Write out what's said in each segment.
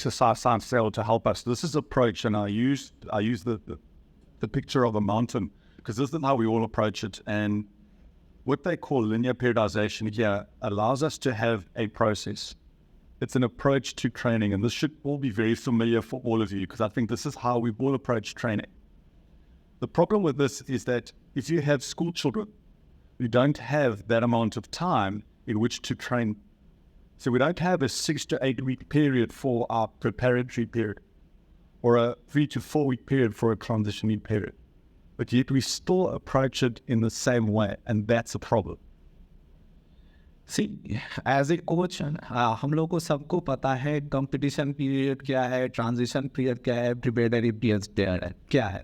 exercise science cell to help us. This is approach, and I use the picture of a mountain because this is how we all approach it. And what they call linear periodization here allows us to have a process. It's an approach to training, and this should all be very familiar for all of you because I think this is how we all approach training. The problem with this is that if you have school children, you don't have that amount of time in which to train. So we don't have a 6 to 8 week period for our preparatory period or a 3 to 4 week period for a transitioning period. But yet we still approach it in the same way, and that's a problem. See as a coach हम लोग को सबको पता है competition period क्या है, transition period क्या है, प्रिपेरेटरी पीरियड क्या है.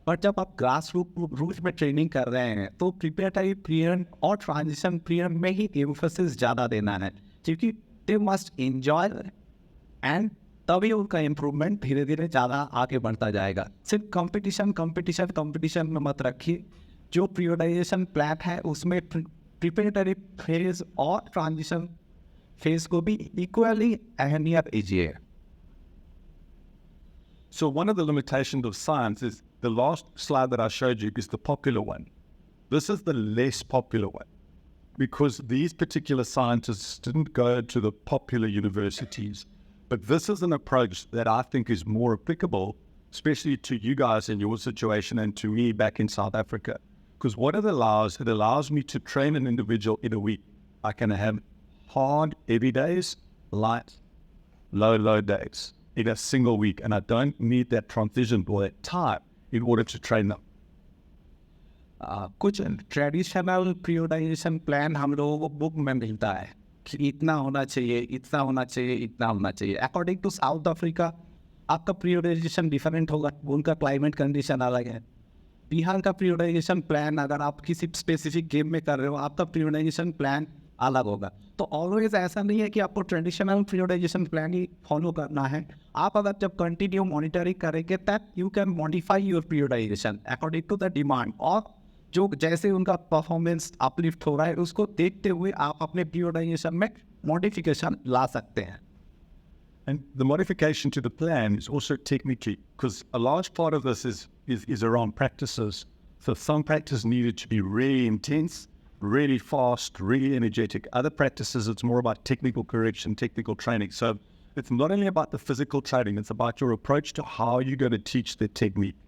बट जब आप ग्रास रूट में ट्रेनिंग कर रहे हैं तो प्रिपेरेटरी पीरियड और ट्रांजिशन पीरियड में ही एम्फोसिस ज़्यादा देना है, क्योंकि दे मस्ट एंजॉय एंड तभी उनका इम्प्रूवमेंट धीरे धीरे ज़्यादा आगे बढ़ता जाएगा. सिर्फ कंपटीशन में मत रखिए. जो पीरियडाइजेशन प्लान है उसमें प्रिपेरेटरी फेज और ट्रांजिशन फेज को भी इक्वली अहमियत दीजिए. So one of the limitations of science is the last slide that I showed you is the popular one. This is the less popular one because these particular scientists didn't go to the popular universities. But this is an approach that I think is more applicable, especially to you guys in your situation and to me back in South Africa. Because what it allows me to train an individual in a week. I can have hard, heavy days, light, low days in a single week. And I don't need that transition or that time in order to train them. कुछ traditional periodization plan हम लोगों को book में मिलता है कि इतना होना चाहिए, इतना होना चाहिए, इतना होना चाहिए. अकॉर्डिंग टू साउथ अफ्रीका आपका पीरियडाइजेशन डिफरेंट होगा, उनका क्लाइमेट कंडीशन अलग है. बिहार का पीरियडाइजेशन प्लान अगर आप किसी स्पेसिफिक गेम में कर रहे हो आपका पीरियडाइजेशन प्लान अलग होगा. तो ऑलवेज ऐसा नहीं है कि आपको ट्रेडिशनल पीरियडाइजेशन प्लान ही फॉलो करना है. आप अगर जब कंटिन्यू मॉनिटरिंग करेंगे तब you can modify your periodization according to the demand, और जो जैसे उनका परफॉर्मेंस अपलिफ्ट हो रहा है उसको देखते हुए आप अपने पीरियडाइजेशन में मॉडिफिकेशन ला सकते हैं. And the modification to the plan is also technically, because a large part of this is around practices. So some practice needed to be really intense, really fast, really energetic. Other practices, it's more about technical correction, technical training. So it's not only about the physical training, it's about your approach to how you're going to teach the technique.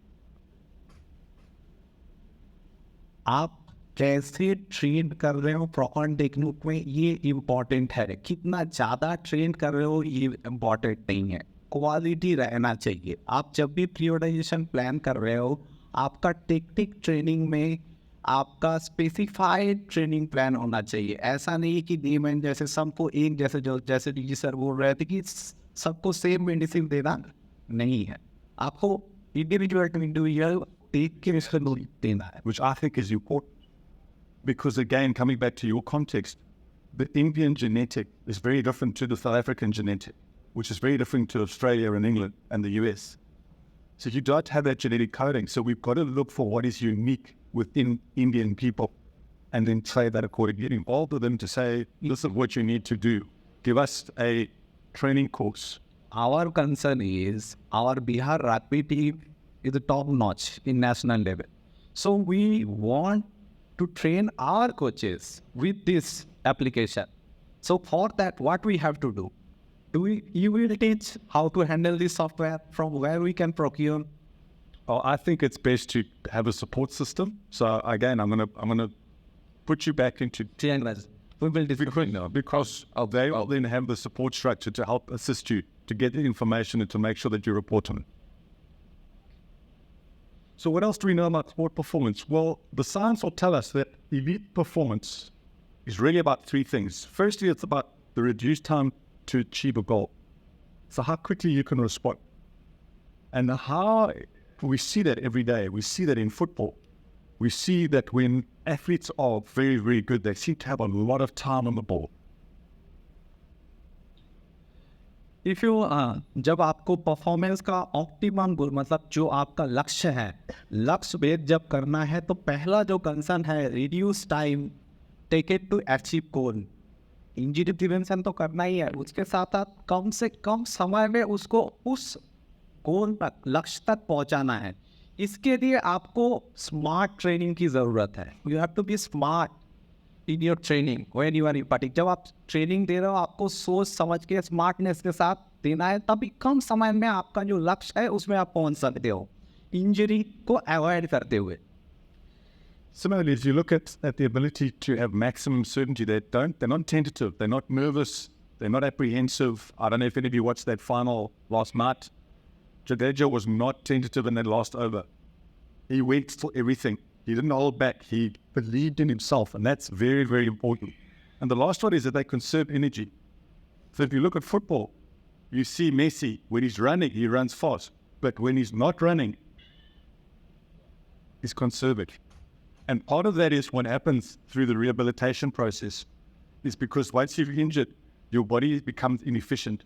आप कैसे train कर रहे हो proper technique में ये important है. कितना ज़्यादा ट्रेन कर रहे हो ये इम्पॉर्टेंट नहीं है, क्वालिटी रहना चाहिए. आप जब भी पीरियडाइजेशन प्लान कर रहे हो आपका टेक्निक ट्रेनिंग में आपका स्पेसिफाइड ट्रेनिंग प्लान होना चाहिए. ऐसा नहीं कि डीएमएन जैसे सबको एक जैसे डी सर बोल रहे थे कि सबको सेम मेडिसिन देना नहीं है, आपको इंडिविजुअल टू इंडिविजुअल टेक के देना है. Which I think is important. Because again, coming back to your context, the Indian genetic is very different to the South African genetic, which is very different to Australia and England and the US. So you don't have that genetic coding. So we've got to look for what is unique within Indian people and then say that accordingly. Get involved with them to say, this is what you need to do. Give us a training course. Our concern is our Bihar rugby team is the top notch in national level. So we want to train our coaches with this application. So for that, what we have to do? You will teach how to handle this software, from where we can procure? Oh, I think it's best to have a support system. So again, I'm gonna put you back into we will discuss because they will then have the support structure to help assist you to get the information and to make sure that you report on it. So what else do we know about sport performance? Well, the science will tell us that elite performance is really about three things. Firstly, it's about the reduced time to achieve a goal. So how quickly you can respond. And how we see that every day. We see that in football. We see that when athletes are very, very good, they seem to have a lot of time on the ball. If you जब आपको performance का optimum गोल मतलब जो आपका लक्ष्य है, लक्ष्य भेद जब करना है तो पहला जो कंसर्न है reduce time take it to achieve goal. Injury prevention तो करना ही है, उसके साथ साथ कम से कम समय में उसको उस गोल तक, लक्ष्य तक पहुंचाना है। इसके लिए आपको स्मार्ट ट्रेनिंग की ज़रूरत है। You have to be smart in your training when you are imparting. जब आप ट्रेनिंग दे रहे हो आपको सोच समझ के स्मार्टनेस के साथ देना है, तभी कम समय में आपका जो लक्ष्य है उसमें आप पहुंच सकते हो, इंजरी को अवॉइड करते हुए। Similarly, if you look at the ability to have maximum certainty, they're not tentative, they're not nervous, they're not apprehensive. I don't know if any of you watched that final last night. Jadeja was not tentative in that last over. He went for everything. He didn't hold back. He believed in himself, and that's very, very important. And the last one is that they conserve energy. So if you look at football, you see Messi, when he's running, he runs fast. But when he's not running, he's conservative. And part of that is what happens through the rehabilitation process is because once you've injured, your body becomes inefficient.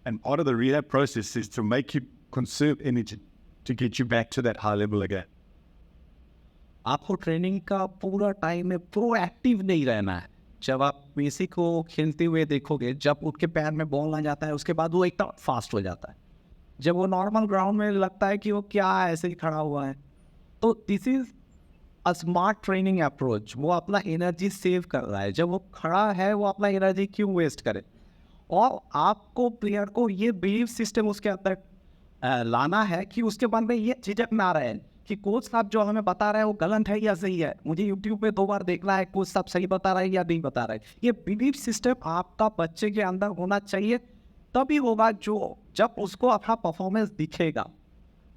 And part of the rehab process is to make you conserve energy to get you back to that high level again. आपको training का पूरा time में proactive नहीं रहना है। जब आप Messi को खेलते हुए देखोगे, जब उसके पैर में बॉल आ जाता है उसके बाद वो एकदम फास्ट हो जाता है। जब वो नॉर्मल ग्राउंड में लगता है कि वो क्या ऐसे ही खड़ा हुआ है। तो this is a smart training approach. वो अपना एनर्जी सेव कर रहा है। जब वो खड़ा है वो अपना एनर्जी क्यों वेस्ट करे। और आपको प्लेयर को ये बिलीव सिस्टम उसके अंदर लाना है कि उसके मन में ये झिझक ना रहे कि कोच साहब जो हमें बता रहे हैं वो गलत है या सही है। मुझे यूट्यूब पे 2 बार देखना है कोच साहब सही बता रहे हैं या नहीं बता रहे। ये बिलीव सिस्टम आपका बच्चे के अंदर होना चाहिए, तभी होगा जो जब उसको अपना परफॉर्मेंस दिखेगा।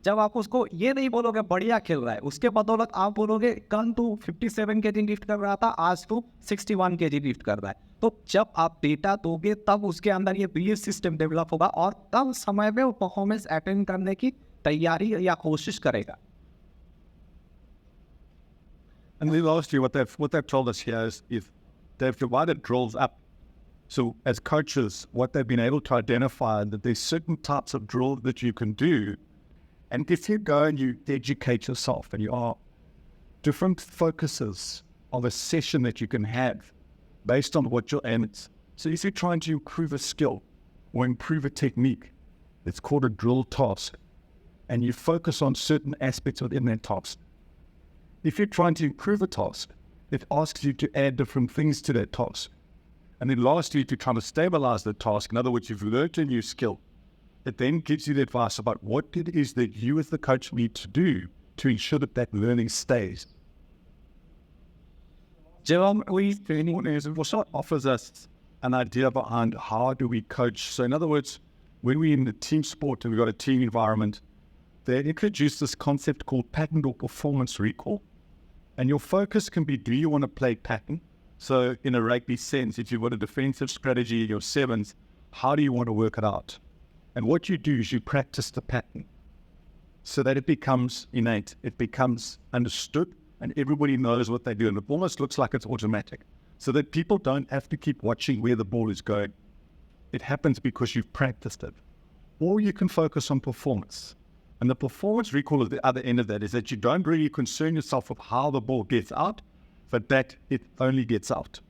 जब आप उसको ये नहीं बोलोगे बढ़िया खेल रहा है, उसके बदौलत आप बोलोगे कल तू 57 केजी लिफ्ट कर रहा था, आज तू 61 केजी लिफ्ट कर रहा है। तो जब आप डेटा दोगे तब उसके अंदर ये बिलीव सिस्टम डेवलप होगा और तब समय में वो परफॉर्मेंस अटेंड करने की तैयारी या कोशिश करेगा। And then lastly, what they've told us here is if they've divided drills up. So as coaches, what they've been able to identify that there's certain types of drills that you can do. And if you go and you educate yourself and you are different focuses of a session that you can have based on what your aim is. So if you're trying to improve a skill or improve a technique, it's called a drill task. And you focus on certain aspects within that task. If you're trying to improve a task, it asks you to add different things to that task. And then lastly, if you're trying to stabilize the task, in other words, you've learned a new skill, it then gives you the advice about what it is that you as the coach need to do to ensure that that learning stays. It also offers us an idea behind how do we coach. So in other words, when we're in the team sport and we've got a team environment, they introduce this concept called pattern or performance recall. And your focus can be, do you want to play pattern? So in a rugby sense, if you've got a defensive strategy in your sevens, how do you want to work it out? And what you do is you practice the pattern so that it becomes innate, it becomes understood, and everybody knows what they do. And it almost looks like it's automatic, so that people don't have to keep watching where the ball is going. It happens because you've practiced it. Or you can focus on performance. And the performance recall at the other end of that is that you don't really concern yourself with how the ball gets out, but that it only gets out.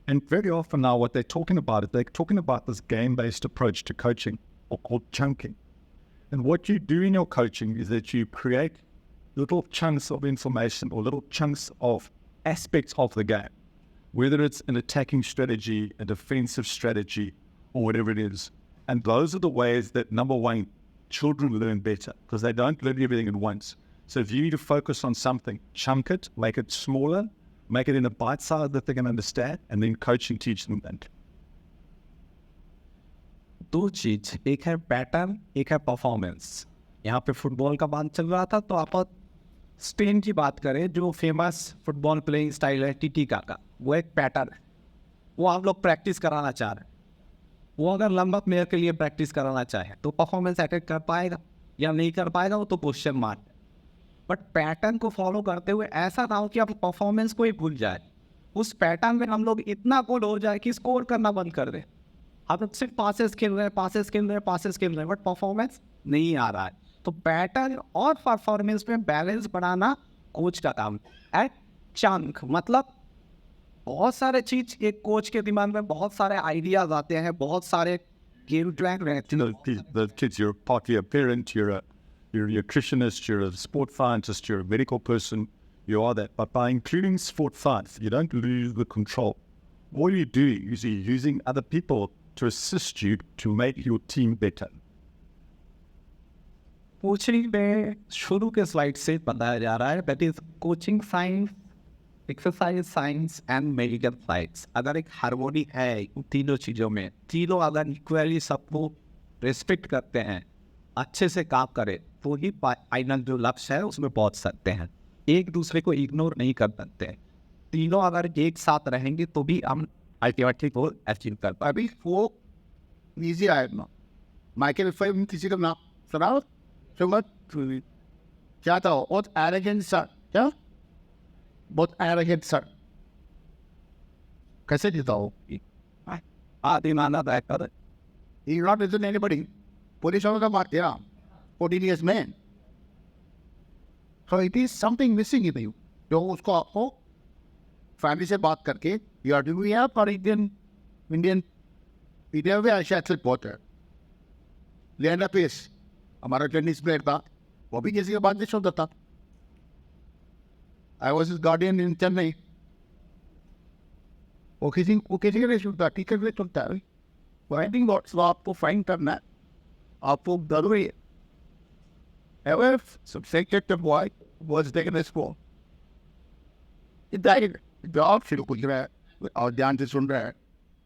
And very often now what they're talking about is they're talking about this game-based approach to coaching, or called chunking. And what you do in your coaching is that you create little chunks of information or little chunks of aspects of the game, whether it's an attacking strategy, a defensive strategy, or whatever it is. And those are the ways that, number one, children learn better, because they don't learn everything at once. So if you need to focus on something, chunk it, make it smaller, make it in a bite size that they can understand, and then coaching teach them that. 2 चीज, एक है pattern, एक है performance. यहाँ पे football का बात चल रहा था, तो आप स्पेन की बात करें, जो फेमस फुटबॉल प्लेइंग स्टाइल है टीटी का, वो एक पैटर्न है। वो आप लोग प्रैक्टिस कराना चाह रहे हैं। वो अगर लंबा प्लेयर के लिए प्रैक्टिस कराना चाहे तो परफॉर्मेंस अटैक कर पाएगा या नहीं कर पाएगा, वो तो क्वेश्चन मार्क है। बट पैटर्न को फॉलो करते हुए ऐसा ना हो कि आप परफॉर्मेंस को ही भूल जाए। उस पैटर्न में हम लोग इतना गोल हो जाए कि स्कोर करना बंद कर दें। हम सिर्फ पासेस खेल रहे हैं, बट परफॉर्मेंस नहीं आ रहा है। तो पैटर्न और परफॉर्मेंस में बैलेंस बढ़ाना कोच का काम है। चंक मतलब बहुत सारे चीज एक कोच के दिमाग में बहुत सारे आइडियाज आते हैं, बहुत सारे गेम प्लान रहते हैं. The kids, you're partly a parent, you're a nutritionist, you're a sport scientist, you're a medical person, you are that. But by including sport science, you don't lose the control. All you do is you're using other people to assist you to make your team better. Coaching में शुरू के slide से बताया जा रहा है that is coaching science, exercise science and medical science. अगर एक हार्मोनी है इन तीनों चीज़ों में, तीनों अगर इक्वली सबको रिस्पेक्ट करते हैं, अच्छे से काम करें, तो ही फाइनल जो लक्ष्य है उसमें पहुंच सकते हैं. एक दूसरे को इग्नोर नहीं कर सकते हैं. तीनों अगर एक साथ रहेंगे तो भी हम अल्टीमेटली को अचीव कर पाए. अभी वो इजी आया ना, माइकल फेल्प्स किसी का नाम सुना? सुमत क्या था? बहुत एरोगेंट सर, क्या बहुत एरोगेंट सर, कैसे जीता हो? आदि माना था. He not listen to anybody. Police वालों का मार दिया 14 years man. So it is something missing in you. जो उसको आपको फैमिली से बात करके you are doing यहाँ पर Indian में ऐसे एथलीट बहुत है. लिएंडर पेस हमारा टेनिस प्लेयर था, वो भी किसी के बात नहीं सुनता था. I was his guardian in Chennai. वो किसी के नहीं सुनता, टीचर नहीं सुनता है. फाइंडिंग आउट आपको फाइंड करना है, आपको जरूरी है. However, subjective boy was taken as for. Job शुरू कुछ रहा है और ध्यान से सुन रहा है,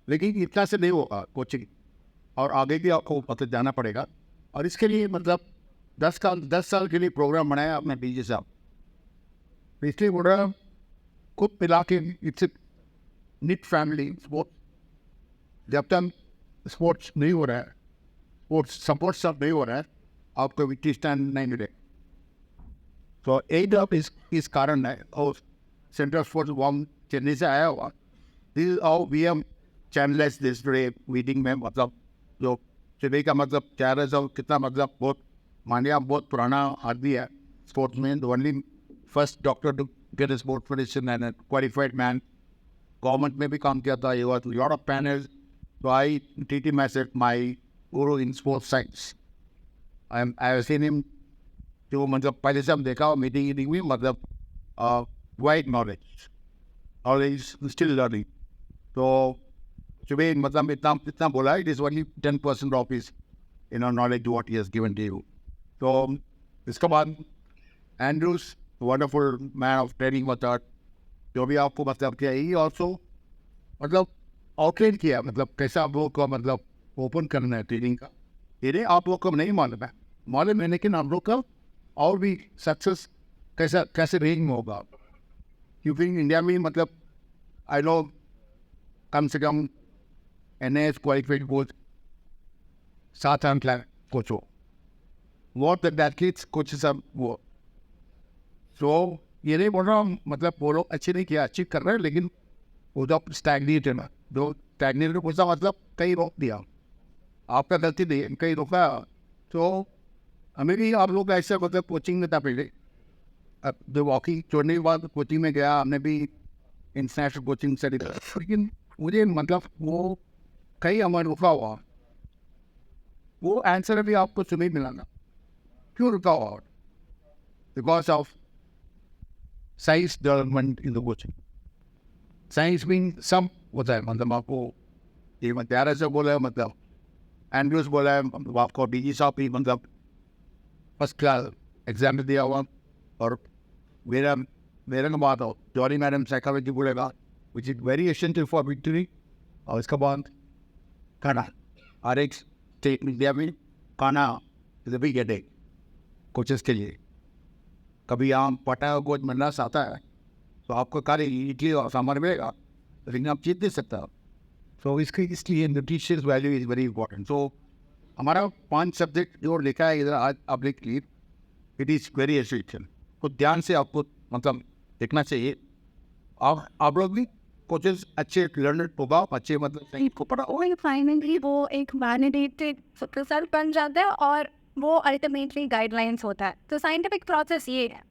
लेकिन इतना से नहीं होगा कोचिंग, और आगे भी आपको मतलब जाना पड़ेगा. और इसके लिए मतलब 10 साल के लिए प्रोग्राम बनाया आपने डीजे साहब. इसलिए बोल रहा खुद मिला के इट्स निट फैमिली स्पोर्ट. जब तक स्पोर्ट्स नहीं हो रहा है, स्पोर्ट्स सपोर्ट सब नहीं हो रहा है, आपको विक्ट्री स्टैंड नहीं मिले. तो एडअप इस कारण है. और सेंट्रल स्पोर्ट्स वॉम चेन्नई से आया हुआ. This how we am channelize this day meeting में. मतलब जो चेन्नई का मतलब चार कितना मतलब बहुत मानिया बहुत पुराना आदमी है स्पोर्ट्स में. The only first doctor to get a sport position and a qualified man. Government में भी काम किया था. ये lot of panels. So I treat him as my guru in sports science. I have seen him. जो मतलब पहले से हम देखा मीटिंग में मतलब वाइड नॉलेज स्टिल लर्निंग. तो सुबह मतलब इतना बोला है, it is only 10% of his knowledge what he has given to you. तो इसके बाद Andrews wonderful man of training method, जो भी आपको मतलब किया ही ऑल्सो मतलब आउटलाइन किया, मतलब कैसा आप लोग को मतलब ओपन करना है ट्रेनिंग का. ये आप लोग को नहीं मालूम है, लेकिन आप लोग का और भी सक्सेस कैसे रेंज में होगा. क्योंकि इंडिया में मतलब आई नो कम से कम NIS qualified coach 7-8 lakh coach हो, वॉट एथलीट्स कोच सब वो. तो ये नहीं बोल रहा हूँ मतलब वो लोग अच्छे नहीं किया, अच्छी कर रहे हैं, लेकिन वो तो स्टैग्नेट है ना. जो स्टैग्नेट को पूछा मतलब कहीं रोक दिया, आपका गलती नहीं, कहीं रोका. तो हमें भी आप लोग ऐसे मतलब कोचिंग में था पहले. अब जो वॉकिंग छोड़ने के बाद कोचिंग में गया, हमने भी इंटरनेशनल कोचिंग से, लेकिन मुझे मतलब वो कहीं हमारे रुका हुआ, वो आंसर भी आपको सुनी मिलाना क्यों रुका हुआ. Because of science development in the coaching. Science mean सब होता है, मतलब आपको ये प्यारे से बोला है, मतलब एंड्रूस बोला है, आपको DG साहब भी मतलब फर्स्ट क्लास एग्जाम में दिया हुआ. और मेरा बात हो जॉनी मैडम साइकोलॉजी बोलेगा which is very essential for victory. और इसके बाद खाना, हर एक स्टेट इंडिया में खाना is a big headache coaches के लिए. कभी आम पटा हुआ कोच मिलना चाहता है तो आपको खाली इडली और सांभर मिलेगा, लेकिन आप जीत नहीं सकता. तो इसलिए nutritious value is very important. तो हमारा 5 सब्जेक्ट जो लिखा है इधर आज आप लिख लीजिए, इट इज़ वेरी एसेंशियल. तो ध्यान से आपको मतलब देखना चाहिए. आप लोग भी कोचेस अच्छे लर्नर होगा, अच्छे मतलब सही को पढ़ा और फाइनली वो एक वैलिडेटेड रिजल्ट बन जाता है और वो अल्टीमेटली गाइडलाइंस होता है. तो साइंटिफिक प्रोसेस ये है.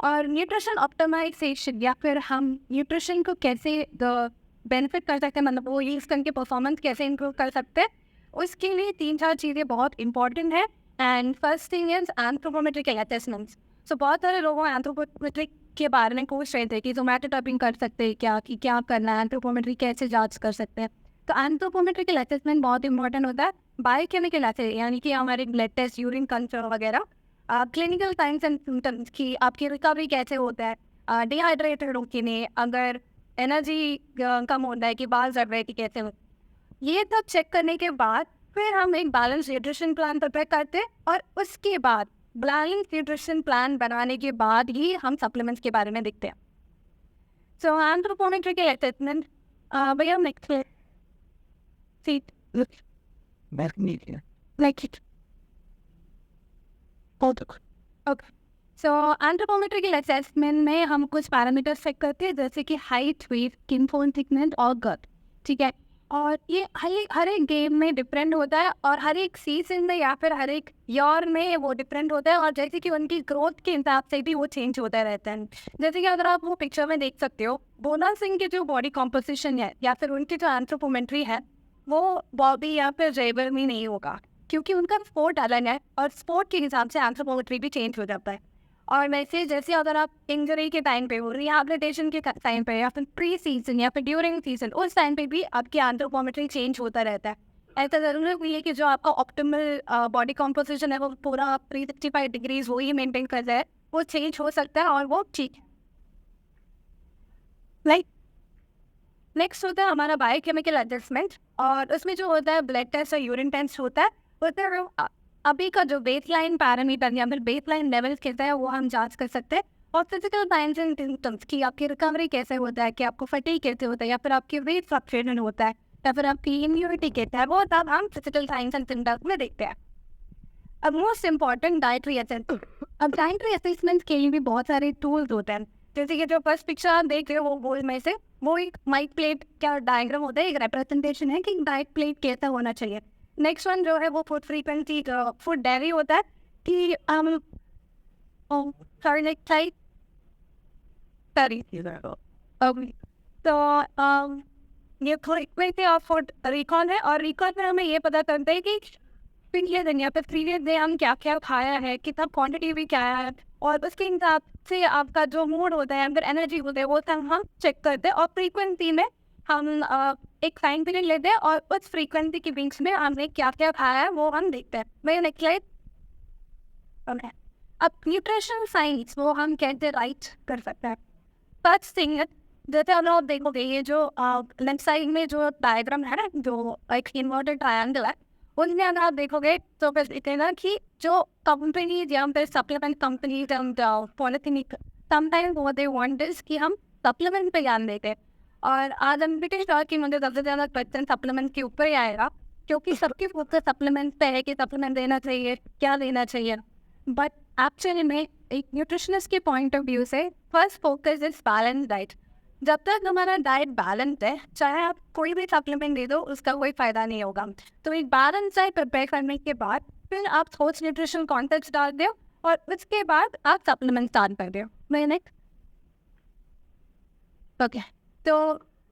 और न्यूट्रिशन ऑप्टिमाइजेशन या फिर हम न्यूट्रिशन को कैसे बेनिफिट कर सकते हैं, मतलब वो यूज़ करके परफॉर्मेंस कैसे इम्प्रूव कर सकते हैं, उसके लिए 3-4 चीज़ें बहुत इंपॉर्टेंट है। And first thing is anthropometric assessments. So बहुत सारे लोगों एंथ्रोपोमेट्रिक के बारे में पूछ रहे थे कि जोमेटो टाइपिंग कर सकते हैं क्या, कि क्या करना है, एंथ्रोपोमेट्री कैसे जांच कर सकते हैं। तो एंथ्रोपोमेट्रिकल असेसमेंट बहुत इंपॉर्टेंट होता है। बायोकेमिकल असेसमेंट यानी कि हमारे ब्लड टेस्ट, यूरिन कल्चर वगैरह, क्लिनिकल साइंस एंड सिम्टम्स की आपकी रिकवरी कैसे होता है, डिहाइड्रेटेड हो कि नहीं, अगर एनर्जी कम होता है कि बाल झड़ रहे कि कैसे हो, ये सब चेक करने के बाद फिर हम एक बैलेंस न्यूट्रिशन प्लान प्रिपेयर करते हैं। और उसके बाद बैलेंस न्यूट्रिशन प्लान बनाने के बाद ही हम सप्लीमेंट्स के बारे में देखते हैं। सो एंथ्रोपोमेट्रिकल असेसमेंट, भैया next seat like it. Okay, so anthropometrical assessment में हम कुछ पैरामीटर्स चेक करते हैं, जैसे कि height, weight, skin tone thickness और गर्थ, ठीक है। और ये हर एक गेम में डिफरेंट होता है और हर एक सीजन में या फिर हर एक ईयर में वो डिफरेंट होता है, और जैसे कि उनकी ग्रोथ के हिसाब से भी वो चेंज होता रहता है। जैसे कि अगर आप वो पिक्चर में देख सकते हो, बोना सिंह की जो बॉडी कॉम्पोजिशन है या फिर उनकी जो एंथ्रोपोमेट्री है वो बॉबी या फिर जेबर में नहीं होगा, क्योंकि उनका स्पोर्ट अलग है और स्पोर्ट के हिसाब से एंथ्रोपोमेट्री भी चेंज हो जाता है। और वैसे जैसे अगर आप इंजरी के टाइम पे हो, रिहैबिलिटेशन के टाइम पे, या फिर प्री सीजन या फिर ड्यूरिंग सीजन, उस टाइम पे भी आपकी एंथ्रोपोमेट्री चेंज होता रहता है। ऐसा ज़रूरी नहीं है कि जो आपका ऑप्टिमल बॉडी कॉम्पोजिशन है वो पूरा 365 डिग्रीज वो ही मेंटेन कर रहा है, वो चेंज हो सकता है और वो ठीक है। लाइक नेक्स्ट होता है हमारा बायोकेमिकल एडजस्टमेंट, और उसमें जो होता है ब्लड टेस्ट और यूरिन टेस्ट होता है। अभी का जो बेसलाइन पैरामीटर या फिर बेसलाइन लेवल कहता है वो हम जांच कर सकते हैं। और फिजिकल साइंस एंड सिम्टम्स की आपकी रिकवरी कैसे होता है, कि आपको फटीग कैसे होता है, या फिर आपकी वेट फ्लक्चुएशन होता है, या फिर आपकी इम्यूनिटी कैसा है, वो सब हम फिजिकल साइंस एंड सिम्टम्स में देखते हैं। अब मोस्ट इम्पॉर्टेंट डाइटरी असेसमेंट। अब डाइटरी असेसमेंट के लिए भी बहुत सारे टूल्स होते हैं, जैसे कि जो फर्स्ट पिक्चर आप देख रहे हो वो गोल में से वो एक माइक प्लेट का डायग्राम होता है, एक रिप्रेजेंटेशन है कि डाइट प्लेट कैसा होना चाहिए। नेक्स्ट वन जो है वो फूड फ्रीक्वेंसी, फूड डायरी होता है कि तो ये फ्रीक्वेंसी ऑफ फूड रिकॉल है, और रिकॉल में हमें ये पता चलता है कि पिछले दिन या फिर प्रीवियस डे हम क्या क्या खाया है, कितना क्वांटिटी भी क्या है, और उसके हिसाब से आपका जो मूड होता है, अंदर एनर्जी होता है, वो सब हम चेक करते हैं। और फ्रीक्वेंसी में हम एक टाइम पीरियड लेते हैं और उस फ्रीक्वेंसी के बीच में हमने क्या क्या खाया है वो हम देखते हैं। मैं नेक्स्ट स्लाइड। अब न्यूट्रिशन साइंस वो हम कैसे राइट कर सकते हैं। फर्स्ट थिंग, जैसे अगर आप देखोगे ये जो लेफ्ट साइड में जो डायग्राम है ना, जो एक इन्वर्टेड ट्रायंगल है, उसमें अगर आप देखोगे तो फिर दिखेगा कि जो कंपनीज या फिर सप्लीमेंट कंपनीज एंड पॉलिथिनिक sometimes what they want is कि हम सप्लीमेंट पे ध्यान देते हैं। और आज हम ब्रिटिश श्योर कि मुझे सबसे ज़्यादा क्वेश्चन सप्लीमेंट के ऊपर ही आएगा, क्योंकि सबके फोकस सप्लीमेंट पे है कि सप्लीमेंट देना चाहिए, क्या देना चाहिए। बट एक्चुअली में एक न्यूट्रिशनिस्ट के पॉइंट ऑफ व्यू से first focus is balance diet. जब तक हमारा डाइट बैलेंस है, चाहे आप कोई भी सप्लीमेंट दे दो उसका कोई फ़ायदा नहीं होगा। तो एक बैलेंस डाइट प्रिपेयर करने के बाद फिर आप सोच न्यूट्रिशन कॉन्टेक्स्ट डाल दो और उसके बाद आप सप्लीमेंट स्टार्ट कर दो। मैंने ओके, तो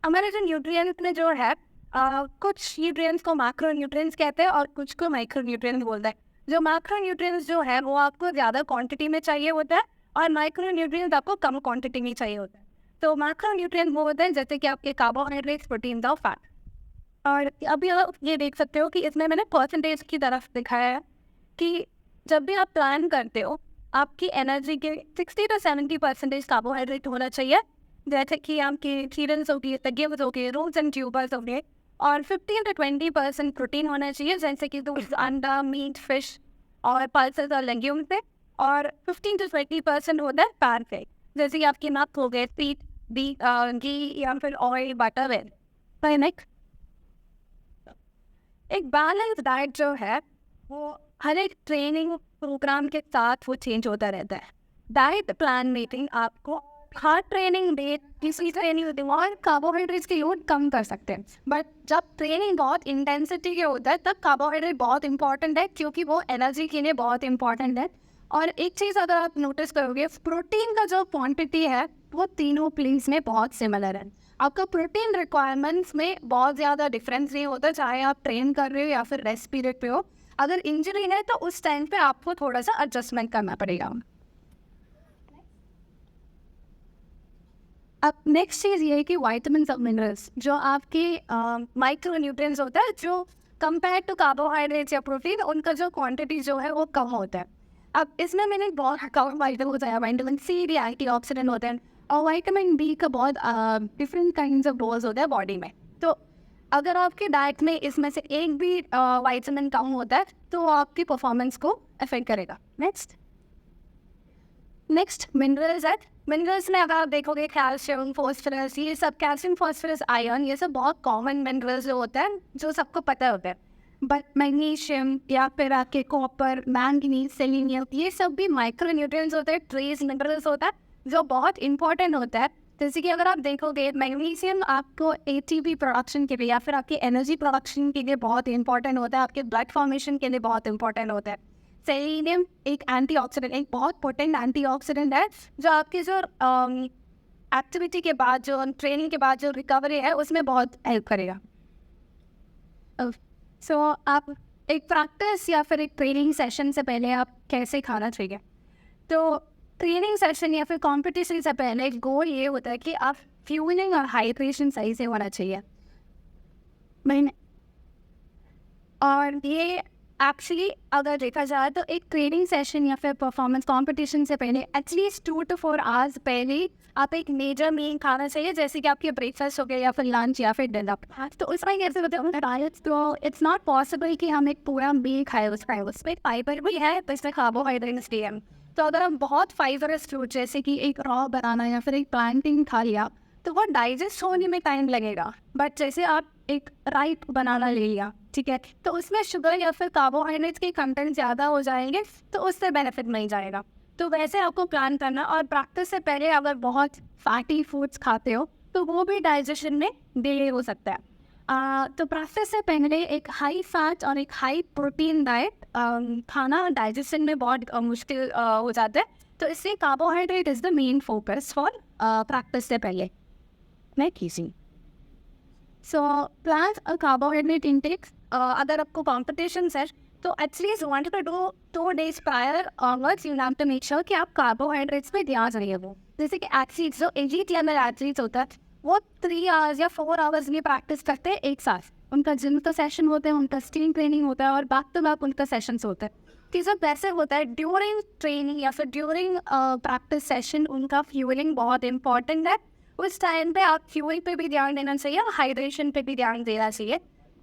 हमारे जो न्यूट्रिएंट्स में जो है कुछ न्यूट्रिएंट्स को मैक्रो न्यूट्रिएंट्स कहते हैं और कुछ को माइक्रो न्यूट्रिएंट्स बोलते हैं। जो मैक्रो न्यूट्रिएंट्स जो है वो आपको ज़्यादा क्वांटिटी में चाहिए होता है और माइक्रो न्यूट्रिएंट्स आपको कम क्वांटिटी में चाहिए होता है। तो मैक्रो न्यूट्रिएंट्स वो होते हैं जैसे कि आपके कार्बोहाइड्रेट्स, प्रोटीन और फैट। और अभी आप ये देख सकते हो कि इसमें मैंने परसेंटेज की तरफ दिखाया है कि जब भी आप प्लान करते हो आपकी एनर्जी के 60 to 70% कार्बोहाइड्रेट होना चाहिए, जैसे कि आपके सीरियल्स हो गए, लेग्यूम्स हो गए, रूट्स एंड ट्यूबर्स हो गए, और 15 to 20% प्रोटीन होना चाहिए, जैसे कि दूध, अंडा, मीट, फिश और पल्सेस और लेग्यूम्स से, और 15 to 20% होता है फैट से, जैसे कि आपके नट्स हो गए, स्वीट, घी या फिर ऑयल, बटर वेल। नेक्स्ट, एक बैलेंस डाइट जो है वो हर एक ट्रेनिंग प्रोग्राम के साथ वो चेंज होता रहता है। डाइट प्लान मीटिंग आपको हर ट्रेनिंग डे किसी ट्रेनिंग और कार्बोहाइड्रेट्स की लोड कम कर सकते हैं, बट जब ट्रेनिंग बहुत इंटेंसिटी के होता है तब कार्बोहाइड्रेट बहुत इंपॉर्टेंट है, क्योंकि वो एनर्जी के लिए बहुत इंपॉर्टेंट है। और एक चीज़ अगर आप नोटिस करोगे, प्रोटीन का जो क्वांटिटी है वो तीनों प्लेन्स में बहुत सिमिलर है। आपका प्रोटीन रिक्वायरमेंट्स में बहुत ज़्यादा डिफरेंस नहीं होता, चाहे आप ट्रेन कर रहे हो या फिर रेस्ट पीरियड पे हो। अगर इंजरी है तो उस टाइम पे आपको थोड़ा सा एडजस्टमेंट करना पड़ेगा। अब नेक्स्ट चीज़ ये है कि वाइटामिन और मिनरल्स जो आपके माइक्रो न्यूट्रिएंट्स होता है, जो कंपेयर टू कार्बोहाइड्रेट्स या प्रोटीन, उनका जो क्वांटिटी जो है वो कम होता है। अब इसमें मैंने बहुत कम वाइटामिन होता है, वाइटामिन सी भी एंटीऑक्सीडेंट होते हैं, और वाइटामिन बी का बहुत डिफरेंट काइंड्स ऑफ रोल्स होता है बॉडी में। तो अगर आपके डाइट में इसमें से एक भी वाइटामिन कम होता है तो वो आपकी परफॉर्मेंस को अफेक्ट करेगा। नेक्स्ट मिनरल्स है। मिनरल्स में अगर आप देखोगे कैल्शियम, फॉस्फोरस, ये सब कैल्शियम, फॉस्फोरस, आयरन, ये सब बहुत कॉमन मिनरल्स जो होते हैं जो सबको पता होता है। बट मैग्नीशियम या फिर आपके कॉपर, मैंगनीज, सेलेनियम, ये सब भी माइक्रो न्यूट्रिएंट्स होते हैं, ट्रेस मिनरल्स होता है जो बहुत इंपॉर्टेंट होता है। जैसे कि अगर आप देखोगे मैग्नीशियम आपको एटीपी प्रोडक्शन के लिए या फिर आपकी एनर्जी प्रोडक्शन के लिए बहुत इंपॉर्टेंट होता है, आपके ब्लड फॉर्मेशन के लिए बहुत इंपॉर्टेंट होता है। सेलेनियम एक एंटीऑक्सीडेंट, एक बहुत पोटेंट एंटीऑक्सीडेंट है जो आपकी जो एक्टिविटी के बाद, जो ट्रेनिंग के बाद जो रिकवरी है उसमें बहुत हेल्प करेगा। सो आप एक प्रैक्टिस या फिर एक ट्रेनिंग सेशन से पहले आप कैसे खाना चाहिए? तो ट्रेनिंग सेशन या फिर कॉम्पिटिशन से पहले गोल ये होता है कि आप फ्यूलिंग और हाइड्रेशन सही से होना चाहिए। और ये एक्चुअली अगर देखा जाए तो एक ट्रेनिंग सेशन या फिर परफॉर्मेंस कॉम्पिटिशन से पहले एटलीस्ट 2 to 4 आवर्स पहले आप एक मेजर मील खाना चाहिए, जैसे कि आपके ब्रेकफास्ट हो गया या फिर लंच या फिर डिनर। तो उसमें कैसे होता है डाइट, तो इट्स नॉट पॉसिबल कि हम एक पूरा मील खाए। उसमें फाइबर भी है, इसमें कार्बोहाइड्रेट्स भी है। तो अगर आप बहुत फाइबरस फ्रूट जैसे कि एक रॉ बनाना या फिर एक प्लांटिंग खा लिया तो वो डाइजेस्ट होने में टाइम लगेगा। बट जैसे आप एक राइट बनाना ले लिया, ठीक है, तो उसमें शुगर या फिर कार्बोहाइड्रेट्स के कंटेंट ज़्यादा हो जाएंगे तो उससे बेनिफिट मिल जाएगा। तो वैसे आपको प्लान करना। और प्रैक्टिस से पहले अगर बहुत फैटी फूड्स खाते हो तो वो भी डाइजेशन में डिले हो सकता है। तो प्रैक्टिस से पहले एक हाई फैट और एक हाई प्रोटीन डाइट खाना डाइजेशन में बहुत मुश्किल हो जाता है। तो इससे carbohydrate is the main focus for practice से पहले। So plan a carbohydrate intake. अगर आपको कॉम्पिटिशन है तो at least 1 to 2 days prior onwards you have to make sure कि आप कार्बोहाइड्रेट्स पे ध्यान रहिए। वो जैसे कि एथलीट्स, जो एलीट लेवल एथलीट्स होता है वो 3 hours या 4 hours में प्रैक्टिस करते हैं एक साथ। उनका जिम का सेशन होता है, उनका स्ट्रेंथ ट्रेनिंग होता है और बैक टू बैक उनका सेशंस होता है। कि जब वैसे होता है ड्यूरिंग ट्रेनिंग या फिर ड्यूरिंग प्रैक्टिस सेशन उनका फ्यूलिंग बहुत इंपॉर्टेंट है। उस टाइम पे आप फ्यूल पे भी ध्यान देना चाहिए और हाइड्रेशन पे भी ध्यान देना चाहिए।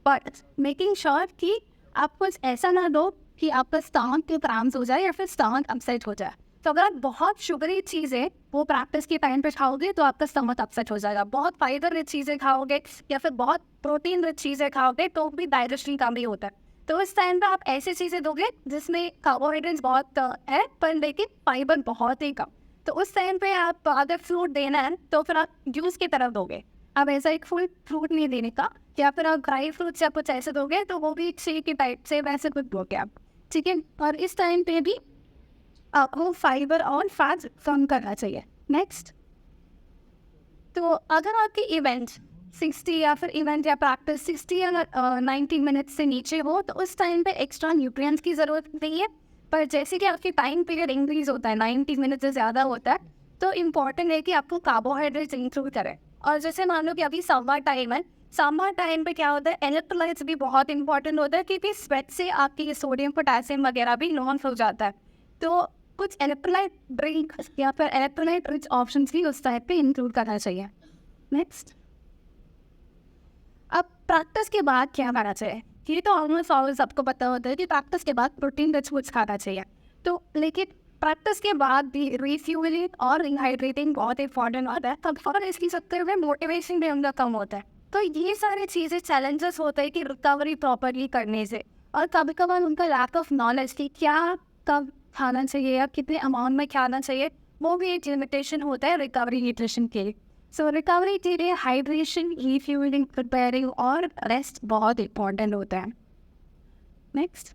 बट मेकिंग श्योर कि आप कुछ ऐसा ना दो कि आपका स्टमक के क्रैम्प्स हो जाए या फिर स्टमक अपसेट हो जाए। तो अगर आप बहुत शुगरी चीज़ें वो प्रैक्टिस के टाइम पे खाओगे तो आपका स्टमक अपसेट हो जाएगा। बहुत फाइबर रिच चीज़ें खाओगे या फिर बहुत प्रोटीन रिच चीज़ें खाओगे तो भी डाइजेशन कम ही होता है। तो उस टाइम पे आप ऐसी चीज़ें दोगे जिसमें कार्बोहाइड्रेट्स बहुत है पर लेकिन फाइबर बहुत ही कम। तो उस टाइम पे आप अगर फ्रूट देना है तो फिर आप जूस की तरफ दोगे। अब ऐसा एक फुल फ्रूट नहीं देने का, या फिर आप ड्राई फ्रूट्स या कुछ ऐसे दोगे तो वो भी शेक के टाइप से वैसे कुछ दोगे आप, ठीक है। और इस टाइम पे भी आपको फाइबर और फैट कम करना चाहिए। नेक्स्ट, तो अगर आपकी इवेंट 60 या फिर इवेंट या प्रैक्टिस 60 या 90 मिनट्स से नीचे हो तो उस टाइम पे एक्स्ट्रा न्यूट्रिएंट्स की ज़रूरत नहीं है। पर जैसे कि आपकी टाइम पीरियड इंक्रीज होता है, 90 मिनट से ज़्यादा होता है, तो इम्पॉर्टेंट है कि आपको कार्बोहाइड्रेट्स इंक्लूड करें। और जैसे मान लो कि अभी समर टाइम है, समर टाइम पे क्या होता है, इलेक्ट्रोलाइट्स भी बहुत इंपॉर्टेंट होता है क्योंकि स्वेट से आपकी सोडियम पोटेशियम वगैरह भी लॉस हो जाता है। तो कुछ इलेक्ट्रोलाइट ड्रिंक या फिर इलेक्ट्रोलाइट रिच ऑप्शंस भी उस टाइप पे इंक्लूड करना चाहिए। नेक्स्ट, अब प्रैक्टिस के बाद क्या खाना चाहिए? ये तो ऑलमोस्ट ऑलवेज सबको पता होता है कि प्रैक्टिस के बाद प्रोटीन रिच फूड्स खाना चाहिए। तो लेकिन प्रैक्टिस के बाद भी रिफ्यूलिंग और रिहाइड्रेटिंग बहुत इंपॉर्टेंट होता है। तब और इसकी चक्कर में मोटिवेशन भी उनका कम होता है। तो ये सारी चीज़ें चैलेंजेस होते हैं कि रिकवरी प्रॉपरली करने से। और कभी कभार उनका लैक ऑफ नॉलेज कि क्या कब खाना चाहिए या कितने अमाउंट में खाना चाहिए, वो भी एक लिमिटेशन होता है रिकवरी न्यूट्रिशन के लिए। सो रिकवरी के लिए हाइड्रेशन, रिफ्यूलिंग, प्रिपेयरिंग और रेस्ट बहुत इंपॉर्टेंट होता है। नेक्स्ट,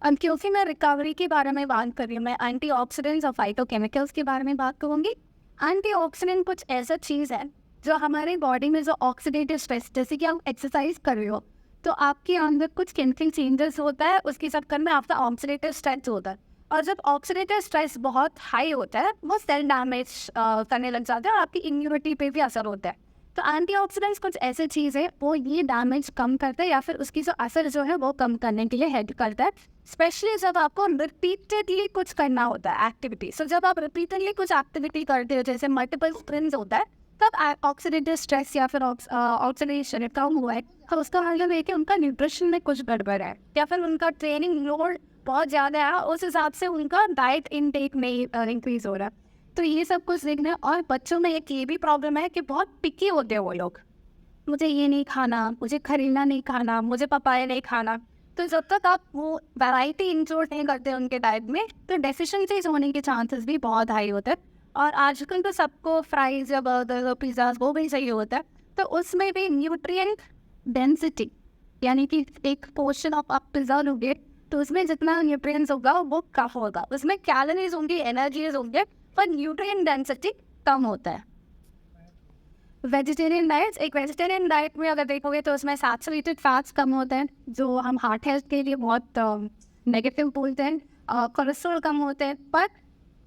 क्योंकि मैं रिकवरी के बारे में बात कर रही हूँ, मैं एंटीऑक्सीडेंट्स और फाइटोकेमिकल्स के बारे में बात करूँगी। एंटीऑक्सीडेंट कुछ ऐसा चीज़ है जो हमारे बॉडी में जो ऑक्सीडेटिव स्ट्रेस, जैसे कि आप एक्सरसाइज कर रहे हो तो आपके अंदर कुछ केमिकल चेंजेस होता है, उसके चक्कर में आपका ऑक्सीडेटिव स्ट्रेस होता है। और जब ऑक्सीडेटिव स्ट्रेस बहुत हाई होता है वो सेल डैमेज करने लग जाता है और आपकी इम्यूनिटी पे भी असर होता है। तो एंटीऑक्सीडेंट्स कुछ ऐसी चीज़ है वो ये डैमेज कम करता है या फिर उसकी जो असर जो है वो कम करने के लिए हेल्प करता है, स्पेशली जब आपको रिपीटेडली कुछ करना होता है एक्टिविटी। सो जब आप रिपीटेडली कुछ एक्टिविटी करते हो जैसे मल्टीपल स्प्रिंट्स होता है, तब ऑक्सीडेटिव स्ट्रेस या फिर ऑक्सीडेशन कम हुआ है तो उसका मतलब है कि उनका न्यूट्रिशन में कुछ गड़बड़ है या फिर उनका ट्रेनिंग लोड बहुत ज़्यादा है, उस हिसाब से उनका डाइट इनटेक में इंक्रीज हो रहा है। तो ये सब कुछ देखना है। और बच्चों में एक ये भी प्रॉब्लम है कि बहुत पिकी होते हैं वो लोग, मुझे ये नहीं खाना, मुझे खरीना नहीं खाना, मुझे पपाया नहीं खाना। तो जब तक आप वो वैरायटी इंक्लूड नहीं करते उनके डाइट में तो डेफिशिएंसीज होने के चांसेस भी बहुत हाई होते हैं। और आजकल तो सबको फ्राइज या बर्गर और पिज़्ज़ाज वो भी चाहिए होता है, तो उसमें भी न्यूट्रिएंट डेंसिटी यानी कि एक पोर्शन ऑफ आप पिज़्ज़ा लोगे तो उसमें जितना न्यूट्रिएंट्स होगा वो कम होगा, उसमें कैलोरीज होंगी, एनर्जीज होंगे, पर न्यूट्रिएंट डेंसिटी कम होता है। वेजिटेरियन डाइट में अगर देखोगे तो उसमें सैचुरेटेड फैट्स कम होते हैं जो हम हार्ट हेल्थ के लिए बहुत नेगेटिव बोलते हैं, कोलेस्ट्रॉल कम होते हैं, पर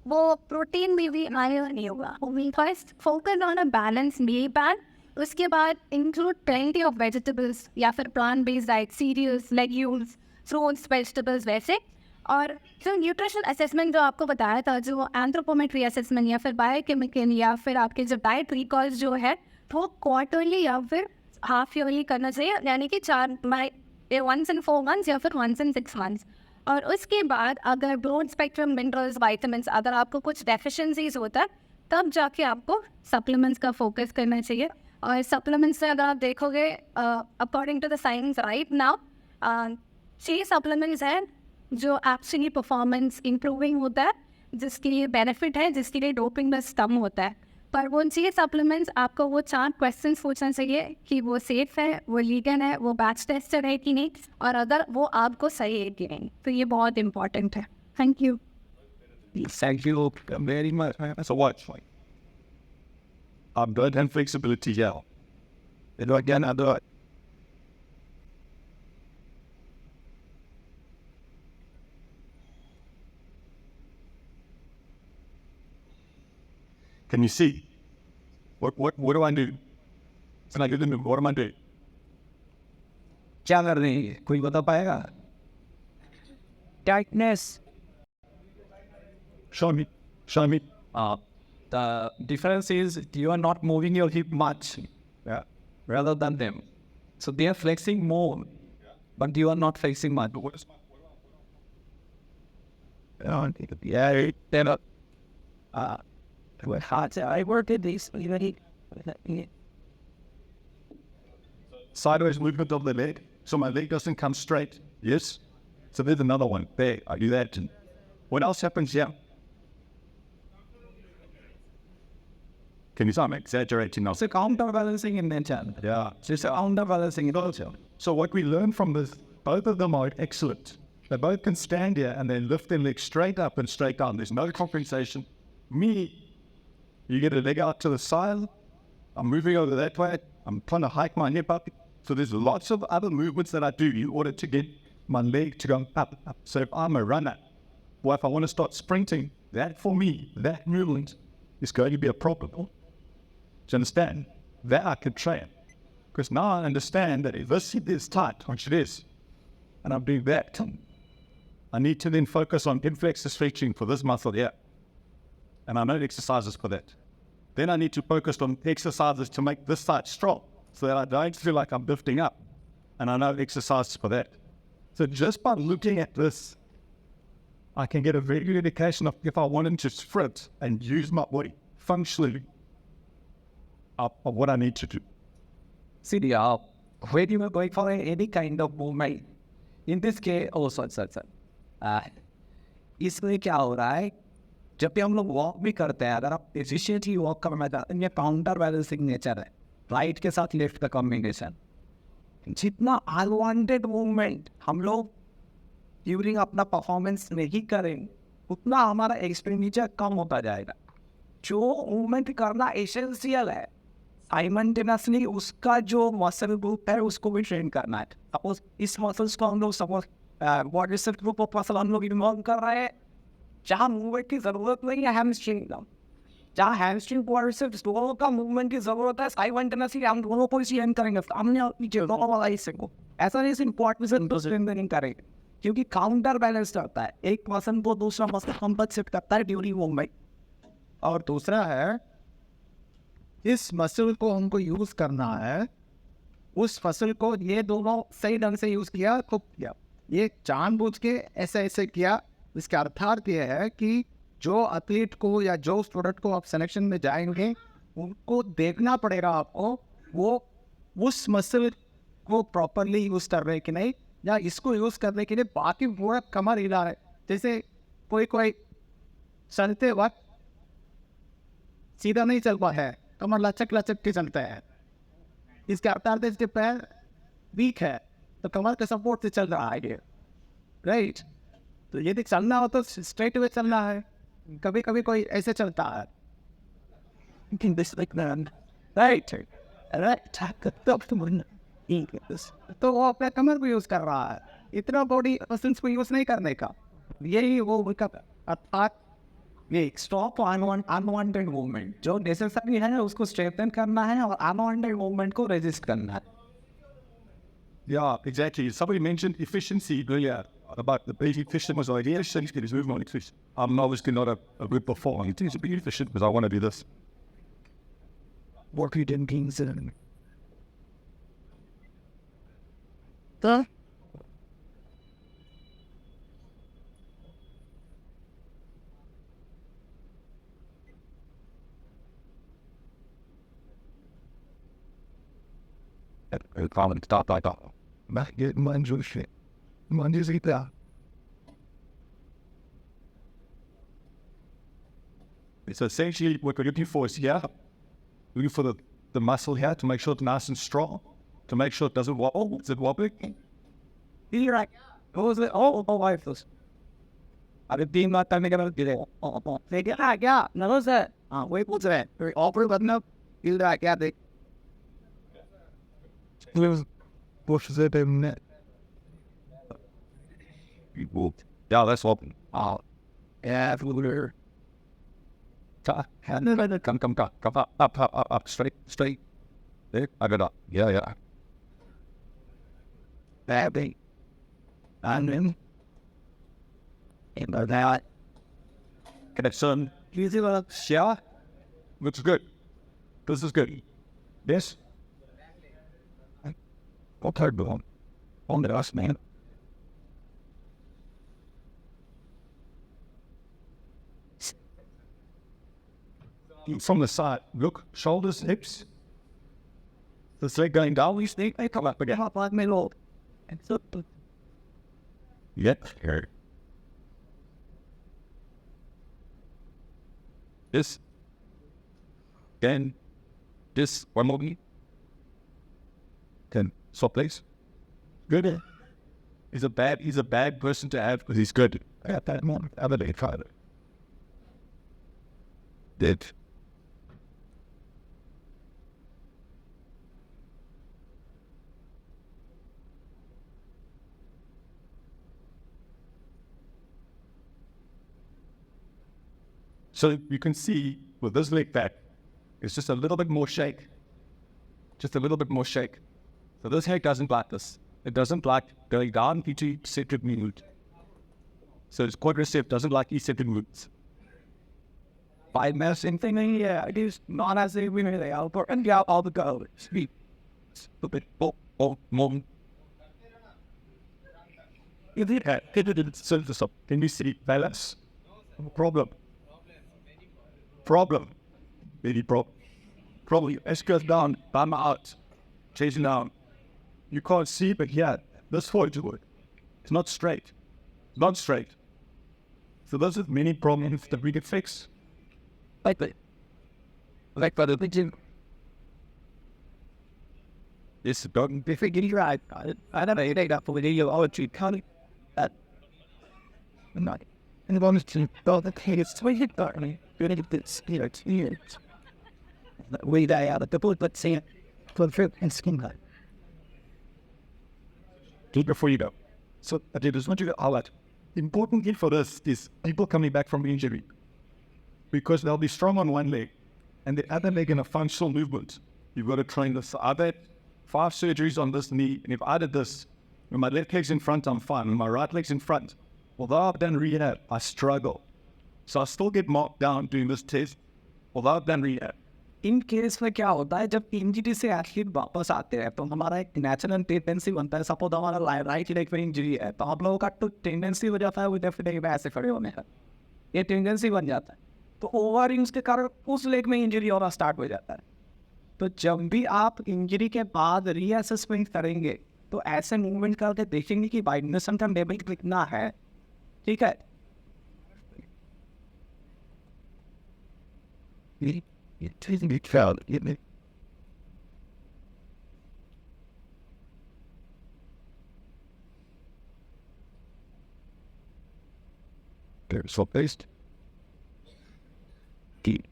वो प्रोटीन में भी आयरन नहीं होगा। We first focus on a balance meal plan, उसके बाद इंक्लूड प्लेंटी ऑफ वेजिटेबल्स या फिर plant based diet, cereals, legumes, fruits, vegetables वैसे। और जो न्यूट्रिशन असेसमेंट जो आपको बताया था, जो एंथ्रोपोमेट्री असेसमेंट या फिर बायोकेमिकल या फिर आपके जो डाइट रिकॉर्ड्स जो है वो क्वार्टरली या फिर हाफ ईयरली करना चाहिए, यानी कि 1 in 4 months या फिर 1 in 6 months। और उसके बाद अगर ब्रॉड स्पेक्ट्रम मिनरल्स, वाइटामिन, अगर आपको कुछ डेफिशिएंसीज होता है तब जाके आपको सप्लीमेंट्स का फोकस करना चाहिए। और सप्लीमेंट्स से अगर आप देखोगे according to the science right now 6 supplements हैं जो एक्चुअली परफॉर्मेंस इंप्रूविंग होता है, जिसके लिए बेनिफिट है, जिसके लिए डोपिंग बस कम होता है। पर वो 6 सप्लीमेंट्स आपको वो 4 क्वेश्चंस पूछना चाहिए कि वो सेफ है, वो लीगल है, वो बैच टेस्टेड है कि नहीं, और अगर वो आपको सही है कि नहीं। तो ये बहुत इंपॉर्टेंट है। Thank you. Thank you very much. So what? I'm good and flexibility, yeah. And again, I do it. Can you see? What do I do? Can I do them? What am I doing? क्या कर रहे हैं कोई बता पाएगा? Tightness. Show me. Show me. The difference is you are not moving your hip much, Yeah. rather than them. So they are flexing more, but you are not flexing much. What is my? Yeah. Then, I worked at this. Sideways movement of the leg, so my leg doesn't come straight. Yes. So there's another one. There, I do that. What else happens here? Can you see I'm exaggerating now? It's a counterbalancing in nature. Yeah. So it's a counterbalancing in nature. So what we learn from this, both of them are excellent. They both can stand here and then lift their legs straight up and straight down. There's no compensation. Me, you get a leg out to the side. I'm moving over that way. I'm trying to hike my hip up. So there's lots of other movements that I do in order to get my leg to go up. So if I'm a runner, or if I want to start sprinting, that for me, that movement is going to be a problem. Do you understand? That I can train. Because now I understand that if this hip is tight, which it is, and I'm doing that, I need to then focus on inflexor stretching for this muscle here. And I know exercises for that. Then I need to focus on exercises to make this side strong so that I don't feel like I'm lifting up. And I know exercises for that. So just by looking at this, I can get a very good indication of if I wanted to sprint and use my body functionally of what I need to do. See, when you are going for any kind of movement, in this case, इसमें क्या हो रहा है, जब भी हम लोग walk भी करते हैं, अगर आप एफिशिएंटली वॉक करना चाहते हैं, ये काउंटर बैलेंसिंग नेचर है, राइट के साथ लेफ्ट का कॉम्बिनेशन। जितना अनवांटेड मूवमेंट हम लोग ड्यूरिंग अपना परफॉर्मेंस नहीं करें उतना हमारा एक्सपेंडिचर कम होता जाएगा। जो मूवमेंट करना एसेंशियल है, साइमल्टेनियसली उसका जो मसल ग्रुप है उसको भी ट्रेन करना है। सपोज इस मसल्स को हम लोग suppose quadriceps group of muscle हम लोग इन्वॉल्व कर रहे हैं, जहाँ मूवमेंट की ज़रूरत नहीं है हैमस्ट्रिंग का, जहाँ हैमस्ट्रिंग क्वाड्रिसेप्स दोनों का मूवमेंट की ज़रूरत है, साइमल्टेनियसली हम दोनों को इसी एंड करेंगे, हमने अपनी दोनों वाला हिस्से को ऐसा नहीं सिर्फ क्वाड्रिसेप्स को स्ट्रेंथनिंग करेंगे, क्योंकि काउंटर बैलेंस करता है, एक मसल को दूसरा मसल कंपनसेट करता है ड्यूरिंग मूवमेंट। और दूसरा है, इस मसल को हमको यूज़ करना है, उस मसल को ये दोनों सही ढंग से यूज़ किया तो किया, ये जानबूझ के ऐसे ऐसे किया। इसका अर्थात ये है कि जो एथलीट को या जो स्टूडेंट को आप सिलेक्शन में जाएंगे उनको देखना पड़ेगा आपको वो उस मसल को प्रॉपरली यूज़ कर रहे हैं कि नहीं, या इसको यूज़ करने के लिए बाकी पूरा कमर हिला है। जैसे कोई चलते वक्त सीधा नहीं चल पा है, कमर लचक लचक के चलता है, इसके अर्थात इसके पैर वीक है तो कमर के सपोर्ट से चल रहा है ये, राइट। तो यदि चलना हो तो स्ट्रेट वे चलना है, कभी कभी कोई ऐसे चलता है, राइट तो वो अपने कमर को यूज़ कर रहा है, इतना बॉडी मसल्स को यूज़ नहीं करने का। यही वो अर्थात ये स्टॉप अनवांटेड मूवमेंट, जो नेसेसरी है उसको स्ट्रेंथन करना है और अनवांटेड मूवमेंट को रेजिस्ट करना है। Yeah, exactly. Somebody mentioned efficiency earlier about the being efficient was idea. Efficiency is movement efficient. I'm obviously not a good performer. It needs to be efficient because I want to do this. What you didn't consider. Stop like that. So essentially what we're looking for is here, looking for the muscle here to make sure it's nice and strong, to make sure it doesn't wobble. Is it wobbling? You're right. What was it? Oh, life was. I've been not time to get out of it. They get like, yeah, no, what's that? Wait, what's that? Very awkward, but no. You're like, yeah, they. Yeah, that's wobbling. Oh, yeah, if we were. Come up, straight. There, I got up. Yeah. Baby. And then. And that. Can I son? Easy one. Yeah? Looks good. This is good. Yes? What third one? On the us, man. From the side, look, shoulders, hips. This leg going down, you sneak, they come up again. Hop on me, Lord. And so. Yep. Here. This. Again. This. One more beat. Then swap place. Good. He's a bad person to have because he's good. I got that man. Other day, tried it. Did. So you can see with this leg back, it's just a little bit more shake. Just a little bit more shake. So this head doesn't like this. It doesn't like going down into eccentric movement. So this quadricep doesn't like eccentric movements. By same thing, yeah, it is not as if we made the output and get all the go. Speed. A bit. More. If it had hit it surface up, can you see balance? Problem. Maybe problem. Probably S goes down, bam out, chasing down. You can't see, but yeah, this forward to it. It's not straight. So those are many problems that we can fix. Like for the pigeon. This dog. If we get you right, I don't know, it ain't up for the video. I'll treat Connie. not. And one is to go the case, we hit darkly, good at this, years. We die out of the boot, let's see it. For fruit and skin cut. Just before you go. So I just want you to highlight. Important thing for this is people coming back from injury. Because they'll be strong on one leg and the other leg in a functional movement. You've got to train this. I've had 5 surgeries on this knee, and if I did this, when my left leg's in front, I'm fine. When my right leg's in front, although I've done rehab, I struggle. So I still get marked down doing this test, although I've done rehab. In case में क्या होता है, जब injury से athlete वापस आते हैं तो हमारा एक नेचुरल टेंडेंसी बनता है. सपोज हमारा राइट लेग में इंजरी है तो हम लोगों का तो टेंडेंसी हो जाता है लेफ्ट लेग में ऐसे खड़े होने का. ये टेंडेंसी बन जाता है. तो ओवर यूज के कारण उस लेग में इंजरी होना स्टार्ट हो जाता है. तो जब भी आप इंजरी के बाद रीअसेसमेंट करेंगे तो ऐसे मूवमेंट करके देखेंगे कि वाइडनेस का लेवल कितना है. ठीक है. It doesn't get found, isn't it? There's so based. Deep.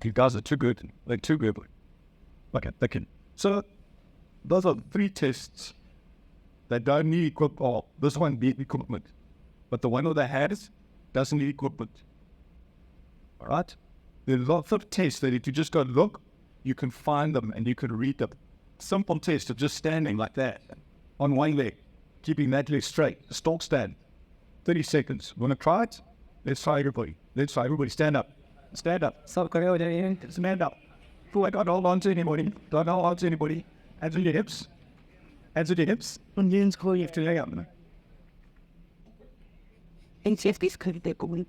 You guys are too good. They're too good. Okay, they can. So those are 3 tests that don't need equipment. Oh, this one needs equipment. But the one with the hands doesn't need equipment. All right? There's lots of tests that if you just go look, you can find them and you can read them. Simple test of just standing like that on one leg, keeping that leg straight. A stalk stand. 30 seconds. Want to try it? Let's try everybody. Let's try everybody. Stand up. Stand up. सब खड़े हो जाइए. Stand up. Don't hold on to anybody. Don't hold on to anybody. Hands on your hips. Hands on your hips. And you have to lay up. And safety's could be going.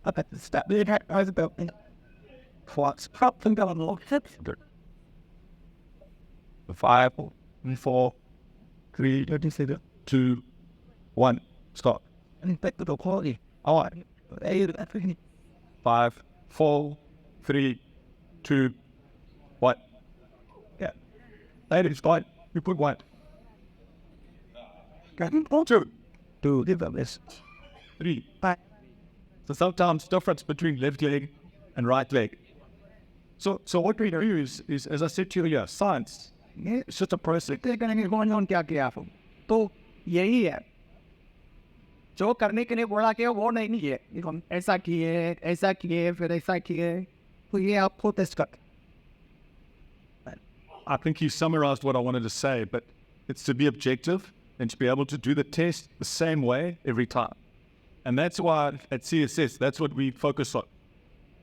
Up at the step, it has about what's probably got a little hip. 5, 4, 3, 2, 1. Stop. And back to the quality. All right. 5, 4, 3, 2, 1. Yeah. That is fine. You put 1. 2. 2, give them this. 3. So sometimes difference between left leg and right leg. So what we do is as I said to you earlier, science. It's just a process. going on क्या किया आप? तो यही है. जो करने के लिए बोला कि वो नहीं है. हम ऐसा किए, फिर ऐसा किए. तो ये आपको टेस्ट कर. I think you summarized what I wanted to say, but it's to be objective and to be able to do the test the same way every time. And that's why at CSS, that's what we focus on,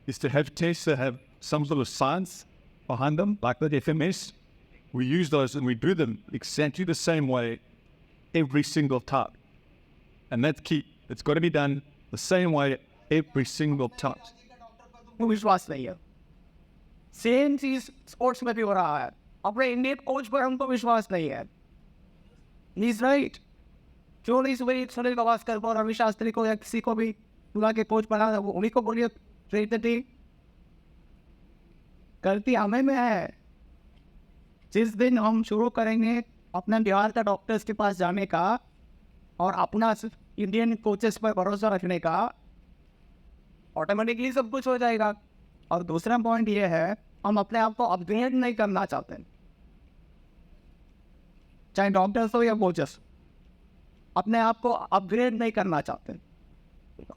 is to have tests that have some sort of science behind them, like the FMS. We use those and we do them exactly the same way every single time. And that's key. It's got to be done the same way every single time. विश्वास नहीं है. Same चीज sports में भी हो रहा है. अपने इंडियन कोच पर हमको विश्वास नहीं है. He is right. जो नहीं सुबह सुनील गावस्कर को, रवि शास्त्री को या किसी को भी बुला के कोच बना, वो उन्हीं को बोलिए ट्रेन द टीम. गलती हमें में है. जिस दिन हम शुरू करेंगे अपने बिहार का डॉक्टर्स के पास जाने का और अपना इंडियन कोचेस पर भरोसा रखने का, ऑटोमेटिकली सब कुछ हो जाएगा. और दूसरा पॉइंट ये है, हम अपने आप को अपग्रेड नहीं करना चाहते, चाहे डॉक्टर्स हो या कोचेस. अपने आप को अपग्रेड नहीं करना चाहते.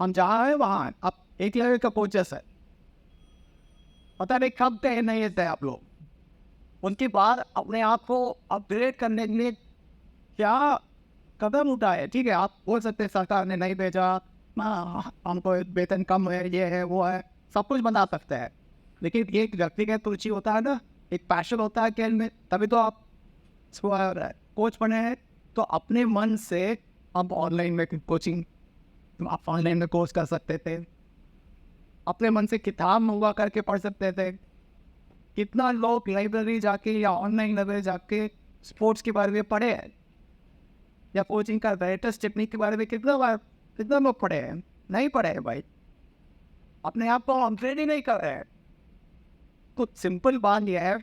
हम जहाँ हैं वहाँ हैं. अब एक लेवल का कोचेस है, पता नहीं कब तय नहीं थे आप लोग. उनके बाद अपने आप को अपग्रेड करने के लिए क्या कदम उठाए. ठीक है, आप बोल सकते हैं सरकार ने नहीं भेजा, हमको वेतन कम है, ये है वो है, सब कुछ बता सकते हैं. लेकिन एक व्यक्तिगत रुचि होता है ना, एक पैशन होता है खेल में, तभी तो आप कोच बने हैं. तो अपने मन से आप ऑनलाइन में कोचिंग, आप ऑनलाइन में कोर्स कर सकते थे. अपने मन से किताब मंगवा करके पढ़ सकते थे. कितना लोग लाइब्रेरी जाके या ऑनलाइन लाइब्रेरी जाके स्पोर्ट्स के बारे में पढ़े हैं, या कोचिंग का लेटेस्ट टेक्निक के बारे में कितना बार कितने लोग पढ़े हैं? नहीं पढ़े हैं भाई, अपने आप को अपग्रेड ही नहीं कर रहे हैं। तो सिंपल बात यह है,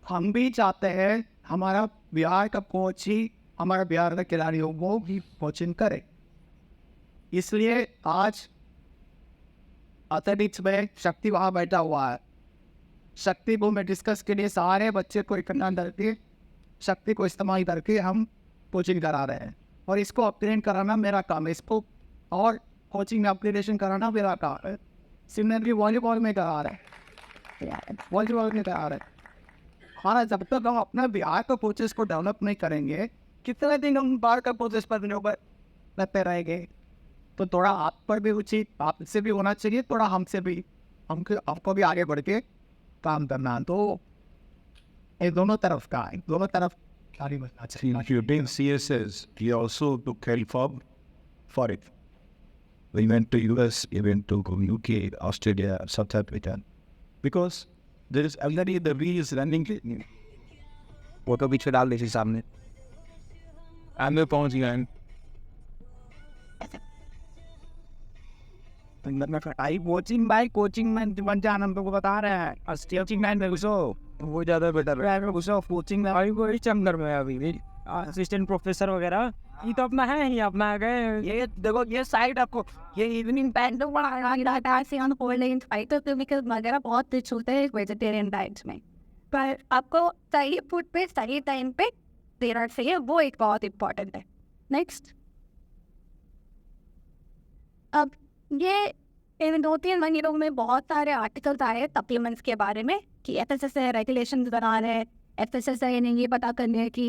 हम भी चाहते हैं हमारा बिहार का कोच ही हमारा बिहार के खिलाड़ियों को भी कोचिंग करे। इसलिए आज एथलेटिक्स में शक्ति वहाँ बैठा हुआ है। शक्ति को मैं डिस्कस के लिए सारे बच्चे को इकट्ठा करके शक्ति को इस्तेमाल करके हम कोचिंग करा रहे हैं, और इसको अपग्रेड कराना मेरा काम है। इसको और कोचिंग में अपग्रेडेशन कराना मेरा काम है। सिमिलरली वॉलीबॉल में करा रहे हैं, वॉलीबॉल में करा रहे हैं। हाँ, जब तक हम अपना बिहार का कोचेस को डेवलप नहीं करेंगे, कितने दिन हम बाहर का कोचेस पर निर्भर रहते रहेंगे। तो थोड़ा आप पर भी उचित आपसे भी होना चाहिए, थोड़ा हमसे भी, हमको भी आगे बढ़ के काम करना। तो ये दोनों तरफ का है, दोनों तरफ खिलाड़ी बनना चाहिए। If you're doing CSS, you also to carry for it. We went to US, we went to UK, Australia, South Africa, because there is already the wheel is running. वो तो पीछे डाल दीजिए सामने, आगे पहुंच गए। आई कोचिंग भाई, कोचिंग में बन जाना हम लोग बता रहे हैं। कोचिंग लाइन में घुसो, वो ज़्यादा बेटर है। घुसो कोचिंग में। अभी कोई चंगर में अभी भी असिस्टेंट प्रोफेसर वगैरह ये तो अपना है ही, अपना गए। ये देखो, ये साइड आपको, ये इवनिंग टाइम तो बड़ा से ऑन कोल्ड फाइटोकेमिकल वगैरह बहुत रिच होते हैं वेजिटेरियन डाइट्स में, पर आपको सही फूड पे सही टाइम पे देना चाहिए, वो एक बहुत इम्पॉर्टेंट है। नेक्स्ट, अब ये इन 2-3 महीनों में बहुत सारे आर्टिकल्स आए सप्लीमेंट्स के बारे में कि एफएसएस है रेगुलेशन बना रहे हैं, एफएसएस है इन्हें ये पता करने हैं कि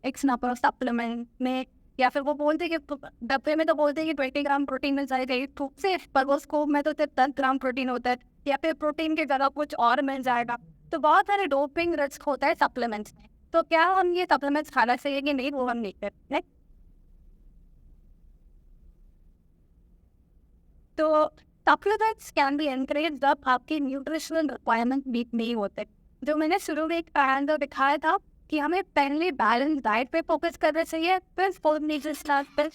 एक्स नंबर ऑफ सप्लीमेंट में, या फिर वो बोलते हैं कि डब्बे में तो बोलते हैं कि 20 ग्राम प्रोटीन मिल जाएगा धूप से, पर वो स्कोप में तो सिर्फ 10 ग्राम प्रोटीन होता है, या फिर प्रोटीन की जगह कुछ और मिल जाएगा। तो बहुत सारे डोपिंग रिस्क होता है सप्लीमेंट्स में। तो क्या हम ये सप्लीमेंट्स खाना चाहिए कि नहीं, वो हम नहीं करते हैं। तो सप्लीमेंट्स कैन बी एनकरेज जब आपकी न्यूट्रिशनल रिक्वायरमेंट मीट नहीं होते। जो मैंने शुरू में एक पैरामीटर दिखाया था कि हमें पहले बैलेंस डाइट पे फोकस करना चाहिए, फिर फूड न्यूट्रिशन, फिर